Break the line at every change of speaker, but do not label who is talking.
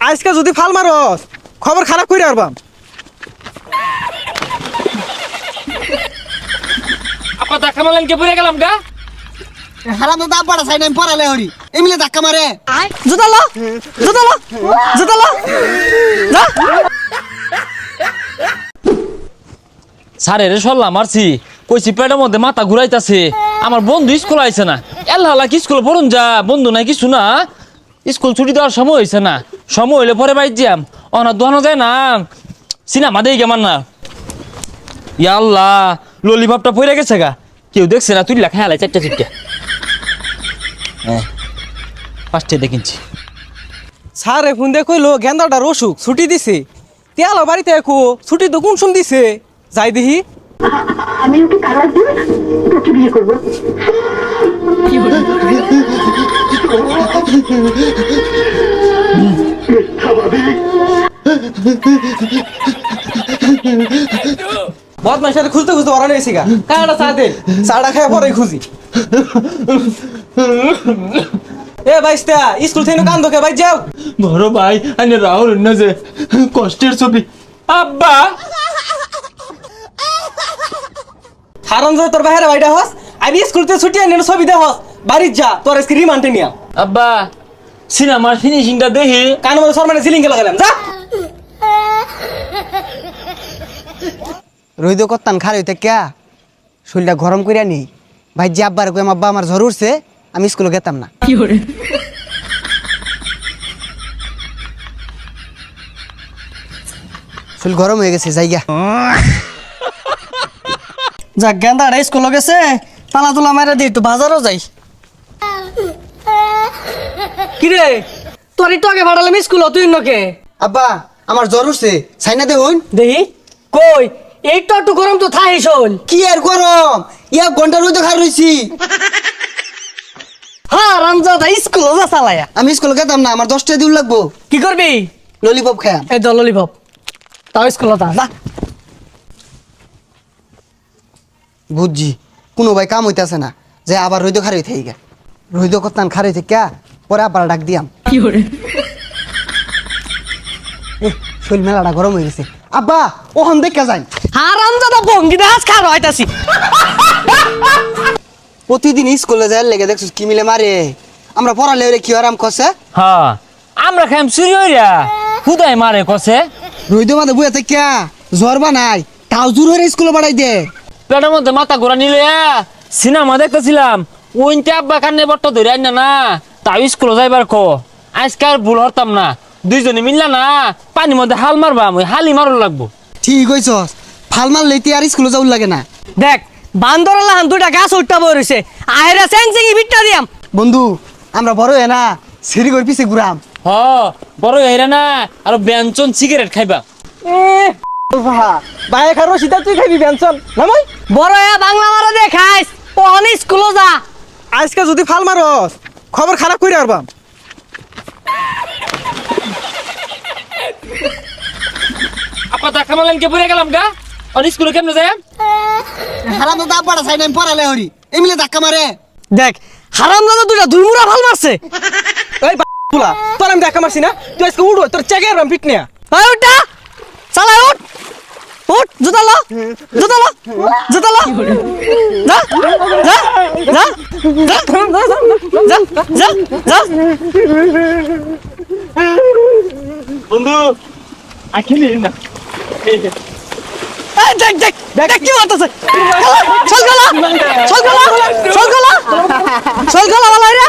আজকে যদি ফাল মারস খবর খারাপ করে আরবাম।
আপা ধাক্কা মারলেন কে পড়ে গেলাম গা।
হারাম তো দাপড়া সাইড আমি পড়ালে হরি এমনি ধাক্কা মারে।
জুতালো জুতালো জুতালো যা।
স্যারের সল্লা মারছি কইছি পেটের মধ্যে মাথা ঘুরাইতাছে। আমার বন্ধু স্কুল আইছে না, এল্লা কি স্কুল পড়ুন যা বন্ধু নাই কিছু না। স্কুল ছুটি দেওয়ার সময় হয়েছে না, সময় হইলে পরে বাইর যাম। অনা দোয়ানো যায় না, সিনেমা দেই কেমন না। ইয়া আল্লাহ ললিপপটা পড়ে গেছে গা, কেউ দেখছে না। তুই লেখা হেলাই চারটা চিটটা। হ্যাঁ ফার্স্টে দেখিনছি।
স্যার এখন দেখইলো গেন্দাটার অসুখ ছুটি দিছে। তেল বাড়িতে একো ছুটি তো কোন সম দিছে যাই দেখি।
আমি ওকে তালাক দিয়ে তোকে বিয়ে করবো।
বদমাইশ খুঁজতে খুঁজতে ওরা নিয়েছি গা। কাটা চা দেন, চাটা খায় পরে খুঁজি। এ বাইস্তা স্কুল থেকে কান ধোকে ভাই যাও।
বড় ভাই আইনে রাহুল না যে কষ্টের ছবি। আব্বা
হারাম যে তোর বাইরে বাইটা হস আমি স্কুল থেকে ছুটি আনি ছবি দে হস বাড়ি যা তোর আজকে রিমান্ডে নিয়া।
আব্বা সিনেমার ফিনিশিংটা দেখি।
কানের মধ্যে সরমানে সিলিং কে লাগালাম যা।
রইদ করতাম খার হইতে ক্যা শরীরটা গরম করিয়া নি ভাই যে আব্বার কই আব্বা আমার জ্বর উঠছে আমি স্কুলে গেতাম না। শরীর গরম হয়ে গেছে জায়গা।
যাক গেন্দাটা স্কুলে গেছে, পালা তোলা মারা দিই একটু বাজারও যাই। কিরে তোর একটু আগে ভাড়ালাম স্কুল তুই নকে।
আব্বা আমার জ্বর উঠছে সাইনা দেখুন।
দেখি কই একটু একটু গরম তো থাই শোন।
কি আর গরম ইয়া ঘন্টা রইদ খার রইছি।
হ্যাঁ রামজাদা স্কুল যা চালায়া।
আমি স্কুলে গেতাম না, আমার 10টা দিন লাগবো।
কি করবি?
ললিপপ খায়া।
এই দল ললিপপ তাও স্কুল যা।
বুঝছি কোনো ভাই কাম হইতেছে না যে আবার রইদ খার হইতে গা। রইদ করতাম খার হইতে ক্যা পরে আবার ডাক দিয়াম। শরীর মেলাটা গরম হয়ে গেছে। আব্বা ওখান দেখা যাই।
হ্যাঁ রামজাদা ভঙ্গি দাস খার হইতাছি।
প্রতিদিন স্কুলে যায় লেগে দেখছিস কি মিলে মারে। আমরা পড়ালে ওরে কি আরাম কষে।
হ্যাঁ আমরা খাইম চুরি হইরা খুদাই মারে কষে।
রইদ মাঝে বুয়া থেকে জ্বর বানাই তাও জোর হয়ে স্কুলে বাড়াই দে।
পেটের মধ্যে মাথা ঘোরা নিলে সিনেমা দেখতেছিলাম। ওইতে আব্বা কান্নে বট্ট ধরে আইনা না, তাও স্কুলে যাইবার কো। আজকে আর ভুল হরতাম না, দুইজনে মিললা না পানির মধ্যে হাল মারবাম, ওই হালি মারুন লাগবো।
ঠিক হইছস, ফাল মারলে তুই আর স্কুলে যাওয়ার লাগে না।
দেখ বান্দর লাহান দুইটা গাছ উঠটা বই রইছে আহেরা সেংসিং বিটটা দিয়াম।
বন্ধু আমরা বড় হয়ে না সিঁড়ি করে পিছে ঘুরাম।
হ বড় হইরা না আর ব্যঞ্জন সিগারেট খাইবা।
বাইরে খারো সিধা তুই খাইবি বেনশন নামাই। বড় বাংলা মারা দে খাইস ওহন স্কুল যা। আজকে যদি ফাল মারস খবর খারাপ করে আরবাম।
আপা ধাক্কা মারলেন কে পড়ে গেলাম গা। আর স্কুলে কেমনে যায়?
হারাম তো দাপড়া সাইড আমি পড়ালে হরি এমনি ধাক্কা মারে।
দেখ হারাম দাদা দুইটা দুইমুরা ভাল মারছে। এই বুলা তোর আমি দেখা মারছি না, তুই আজকে উড়ো তোর চেকে আরবাম পিট নিয়া। এই উঠা চালা উঠ উঠ জুতালো জুতালো জুতালো যা যা যা যা যা যা।
বন্ধু আখিলি না।
এই দেখ দেখ দেখ কি মারতেছে। চল গলা চল গলা চল গলা চল গলা বালা রে।